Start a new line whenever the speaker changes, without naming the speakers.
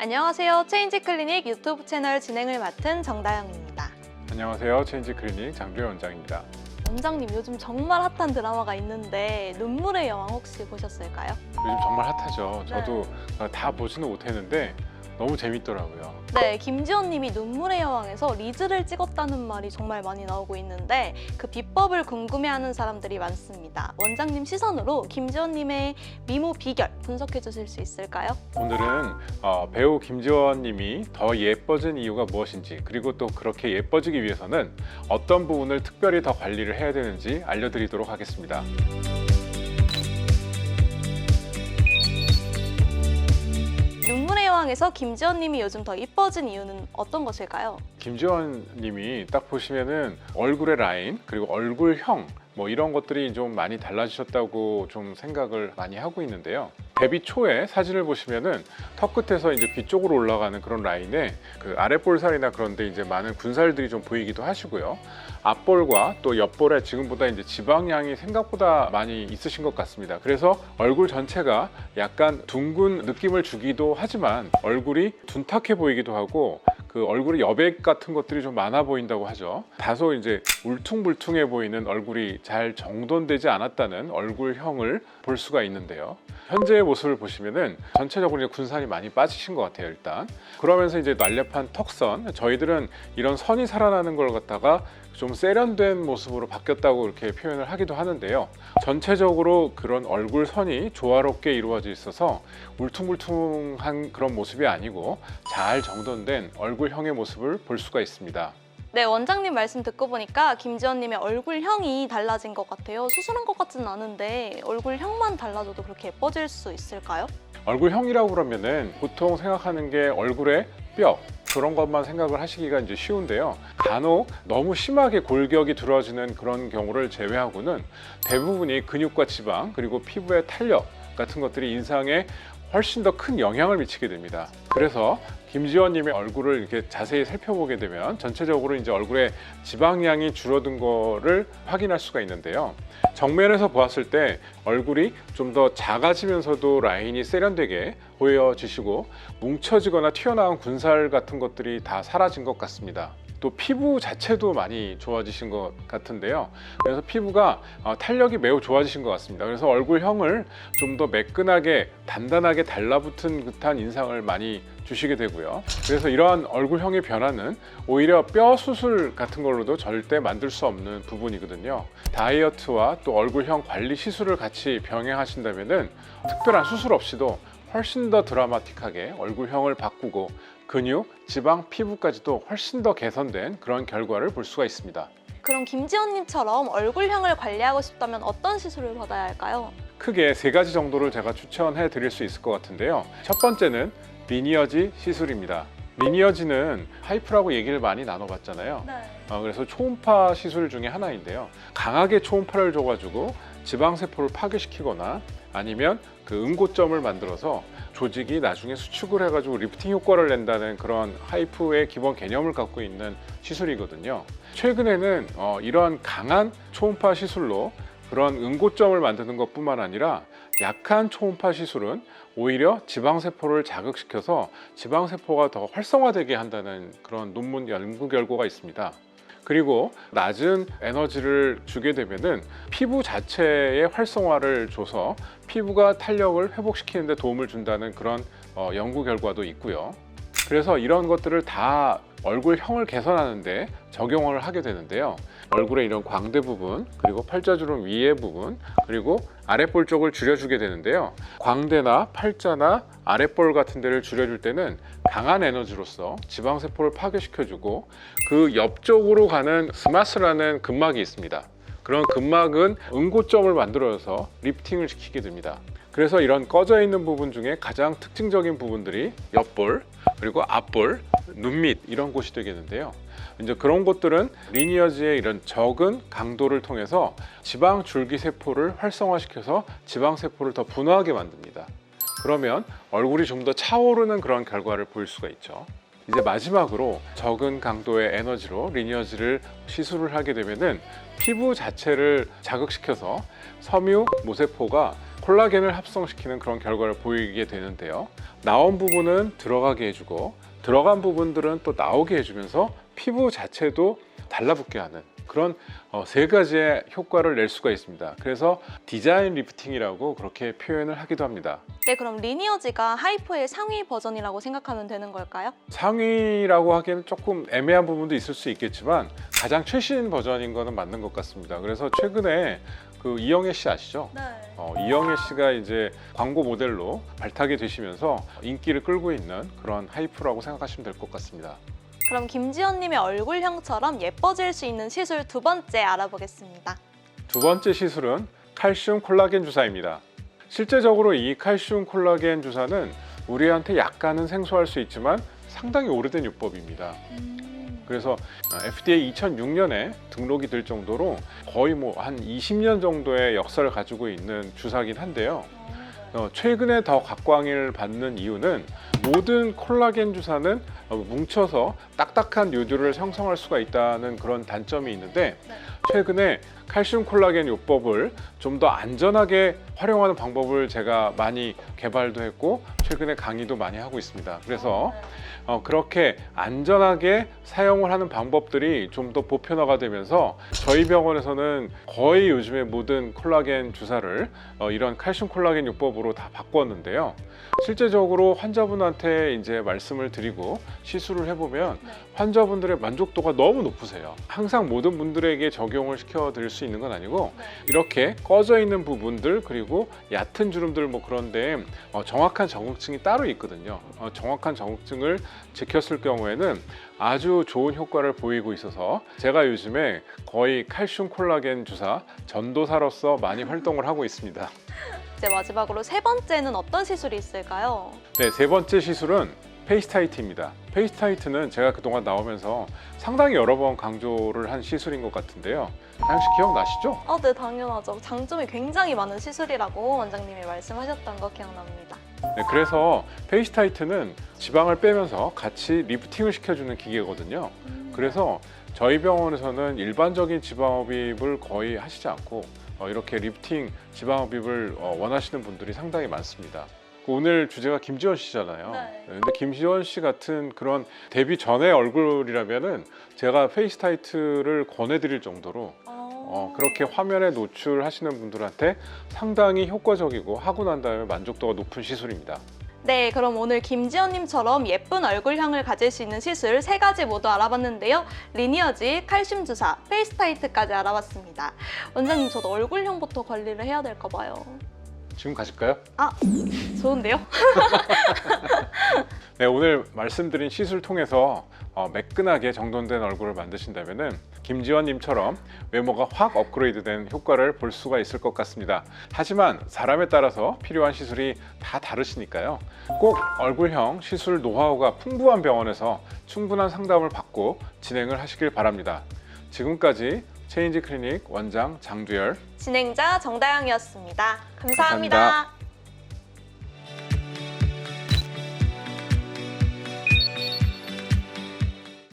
안녕하세요. 체인지 클리닉 유튜브 채널 진행을 맡은 정다영입니다.
안녕하세요. 체인지 클리닉 장주현 원장입니다.
원장님, 요즘 정말 핫한 드라마가 있는데 눈물의 여왕 혹시 보셨을까요?
요즘 정말 핫하죠.
네.
저도 다 보지는 못했는데 너무 재밌더라고요.
네, 김지원 님이 눈물의 여왕에서 리즈를 찍었다는 말이 정말 많이 나오고 있는데 그 비법을 궁금해하는 사람들이 많습니다. 원장님 시선으로 김지원 님의 미모 비결 분석해 주실 수 있을까요?
오늘은 배우 김지원 님이 더 예뻐진 이유가 무엇인지, 그리고 또 그렇게 예뻐지기 위해서는 어떤 부분을 특별히 더 관리를 해야 되는지 알려드리도록 하겠습니다.
눈물의 여왕에서 김지원 님이 요즘 더 이뻐진 이유는 어떤 것일까요?
김지원 님이 딱 보시면은 얼굴의 라인, 그리고 얼굴형 이런 것들이 좀 많이 달라지셨다고 좀 생각을 많이 하고 있는데요. 데뷔 초에 사진을 보시면은 턱 끝에서 이제 귀 쪽으로 올라가는 그런 라인에 그 아랫볼살이나 그런데 이제 많은 군살들이 좀 보이기도 하시고요. 앞볼과 또 옆볼에 지금보다 이제 지방량이 생각보다 많이 있으신 것 같습니다. 그래서 얼굴 전체가 약간 둥근 느낌을 주기도 하지만 얼굴이 둔탁해 보이기도 하고 그 얼굴에 여백 같은 것들이 좀 많아 보인다고 하죠. 다소 이제 울퉁불퉁해 보이는 얼굴이 잘 정돈되지 않았다는 얼굴형을 볼 수가 있는데요. 현재의 모습을 보시면은 전체적으로 이제 군살이 많이 빠지신 것 같아요. 일단 그러면서 이제 날렵한 턱선, 저희들은 이런 선이 살아나는 걸 갖다가 좀 세련된 모습으로 바뀌었다고 이렇게 표현을 하기도 하는데요. 전체적으로 그런 얼굴 선이 조화롭게 이루어져 있어서 울퉁불퉁한 그런 모습이 아니고 잘 정돈된 얼굴형의 모습을 볼 수가 있습니다.
네, 원장님 말씀 듣고 보니까 김지원님의 얼굴형이 달라진 것 같아요. 수술한 것 같지는 않은데 얼굴형만 달라져도 그렇게 예뻐질 수 있을까요?
얼굴형이라고 그러면은 보통 생각하는 게 얼굴의 뼈, 그런 것만 생각을 하시기가 이제 쉬운데요. 간혹 너무 심하게 골격이 들어지는 그런 경우를 제외하고는 대부분이 근육과 지방, 그리고 피부의 탄력 같은 것들이 인상에 훨씬 더 큰 영향을 미치게 됩니다. 그래서 김지원 님의 얼굴을 이렇게 자세히 살펴보게 되면 전체적으로 이제 얼굴에 지방량이 줄어든 거를 확인할 수가 있는데요. 정면에서 보았을 때 얼굴이 좀 더 작아지면서도 라인이 세련되게 보여지시고 뭉쳐지거나 튀어나온 군살 같은 것들이 다 사라진 것 같습니다. 또 피부 자체도 많이 좋아지신 것 같은데요. 그래서 피부가 탄력이 매우 좋아지신 것 같습니다. 그래서 얼굴형을 좀 더 매끈하게 단단하게 달라붙은 듯한 인상을 많이 주시게 되고요. 그래서 이러한 얼굴형의 변화는 오히려 뼈 수술 같은 걸로도 절대 만들 수 없는 부분이거든요. 다이어트와 또 얼굴형 관리 시술을 같이 병행하신다면은 특별한 수술 없이도 훨씬 더 드라마틱하게 얼굴형을 바꾸고 근육, 지방, 피부까지도 훨씬 더 개선된 그런 결과를 볼 수가 있습니다.
그럼 김지원님처럼 얼굴형을 관리하고 싶다면 어떤 시술을 받아야 할까요?
크게 3가지 정도를 제가 추천해 드릴 수 있을 것 같은데요. 첫 번째는 리니어지 시술입니다. 리니어지는 하이프라고 얘기를 많이 나눠봤잖아요.
네.
그래서 초음파 시술 중에 하나인데요. 강하게 초음파를 줘가지고 지방세포를 파괴시키거나 아니면 그 응고점을 만들어서 조직이 나중에 수축을 해가지고 리프팅 효과를 낸다는 그런 하이프의 기본 개념을 갖고 있는 시술이거든요. 최근에는 이러한 강한 초음파 시술로 그런 응고점을 만드는 것뿐만 아니라 약한 초음파 시술은 오히려 지방세포를 자극시켜서 지방세포가 더 활성화되게 한다는 그런 논문 연구 결과가 있습니다. 그리고 낮은 에너지를 주게 되면은 피부 자체의 활성화를 줘서 피부가 탄력을 회복시키는 데 도움을 준다는 그런 연구 결과도 있고요. 그래서 이런 것들을 다 얼굴형을 개선하는데 적용을 하게 되는데요. 얼굴의 이런 광대 부분, 그리고 팔자주름 위의 부분, 그리고 아랫볼 쪽을 줄여주게 되는데요. 광대나 팔자나 아랫볼 같은 데를 줄여줄 때는 강한 에너지로서 지방세포를 파괴시켜주고 그 옆쪽으로 가는 스마스라는 근막이 있습니다. 그런 근막은 응고점을 만들어서 리프팅을 시키게 됩니다. 그래서 이런 꺼져 있는 부분 중에 가장 특징적인 부분들이 옆볼, 그리고 앞볼, 눈밑 이런 곳이 되겠는데요. 이제 그런 곳들은 리니어지의 이런 적은 강도를 통해서 지방 줄기 세포를 활성화시켜서 지방 세포를 더 분화하게 만듭니다. 그러면 얼굴이 좀 더 차오르는 그런 결과를 보일 수가 있죠. 이제 마지막으로 적은 강도의 에너지로 리니어지를 시술을 하게 되면은 피부 자체를 자극시켜서 섬유 모세포가 콜라겐을 합성시키는 그런 결과를 보이게 되는데요. 나온 부분은 들어가게 해주고 들어간 부분들은 또 나오게 해주면서 피부 자체도 달라붙게 하는 그런 세 가지의 효과를 낼 수가 있습니다. 그래서 디자인 리프팅이라고 그렇게 표현을 하기도 합니다.
네, 그럼 리니어지가 하이퍼의 상위 버전이라고 생각하면 되는 걸까요?
상위라고 하기에는 조금 애매한 부분도 있을 수 있겠지만 가장 최신 버전인 거는 맞는 것 같습니다. 그래서 최근에 그 이영애 씨 아시죠?
네.
이영애 씨가 이제 광고 모델로 발탁이 되시면서 인기를 끌고 있는 그런 하이프라고 생각하시면 될 것 같습니다.
그럼 김지연님의 얼굴형처럼 예뻐질 수 있는 시술 두 번째 알아보겠습니다.
두 번째 시술은 칼슘 콜라겐 주사입니다. 실제적으로 이 칼슘 콜라겐 주사는 우리한테 약간은 생소할 수 있지만 상당히 오래된 요법입니다. 그래서 FDA 2006년에 등록이 될 정도로 거의 뭐 한 20년 정도의 역사를 가지고 있는 주사긴 한데요. 최근에 더 각광을 받는 이유는 모든 콜라겐 주사는 뭉쳐서 딱딱한 뉴들을 형성할 수가 있다는 그런 단점이 있는데 최근에 칼슘 콜라겐 요법을 좀 더 안전하게 활용하는 방법을 제가 많이 개발도 했고 최근에 강의도 많이 하고 있습니다. 그래서 그렇게 안전하게 사용을 하는 방법들이 좀 더 보편화가 되면서 저희 병원에서는 거의 요즘에 모든 콜라겐 주사를 이런 칼슘 콜라겐 요법으로 다 바꿨는데요. 실제적으로 환자분한테 이제 말씀을 드리고 시술을 해보면 환자분들의 만족도가 너무 높으세요. 항상 모든 분들에게 적용을 시켜 드릴 수 있는 건 아니고 이렇게 꺼져 있는 부분들 그리고 얕은 주름들 뭐 그런데 정확한 적응증이 따로 있거든요. 정확한 적응증을 지켰을 경우에는 아주 좋은 효과를 보이고 있어서 제가 요즘에 거의 칼슘 콜라겐 주사 전도사로서 많이 활동을 하고 있습니다.
이제 마지막으로 세 번째는 어떤 시술이 있을까요?
네, 세 번째 시술은 페이스타이트입니다. 페이스타이트는 제가 그동안 나오면서 상당히 여러 번 강조를 한 시술인 것 같은데요. 혹시 기억나시죠?
네, 당연하죠. 장점이 굉장히 많은 시술이라고 원장님이 말씀하셨던 거 기억납니다.
네, 그래서 페이스타이트는 지방을 빼면서 같이 리프팅을 시켜주는 기계거든요. 그래서 저희 병원에서는 일반적인 지방흡입을 거의 하시지 않고 이렇게 리프팅 지방흡입을 원하시는 분들이 상당히 많습니다. 오늘 주제가 김지원 씨잖아요.
네.
근데 김지원 씨 같은 그런 데뷔 전의 얼굴이라면은 제가 페이스타이트를 권해드릴 정도로 그렇게 화면에 노출하시는 분들한테 상당히 효과적이고 하고 난 다음에 만족도가 높은 시술입니다.
네, 그럼 오늘 김지연님처럼 예쁜 얼굴형을 가질 수 있는 시술 세 가지 모두 알아봤는데요. 리니어지, 칼슘 주사, 페이스타이트까지 알아봤습니다. 원장님, 저도 얼굴형부터 관리를 해야 될까 봐요.
지금 가실까요?
좋은데요?
네, 오늘 말씀드린 시술 통해서 매끈하게 정돈된 얼굴을 만드신다면은 김지원님처럼 외모가 확 업그레이드된 효과를 볼 수가 있을 것 같습니다. 하지만 사람에 따라서 필요한 시술이 다 다르시니까요. 꼭 얼굴형 시술 노하우가 풍부한 병원에서 충분한 상담을 받고 진행을 하시길 바랍니다. 지금까지 체인지 클리닉 원장 장두열,
진행자 정다영이었습니다. 감사합니다.
감사합니다.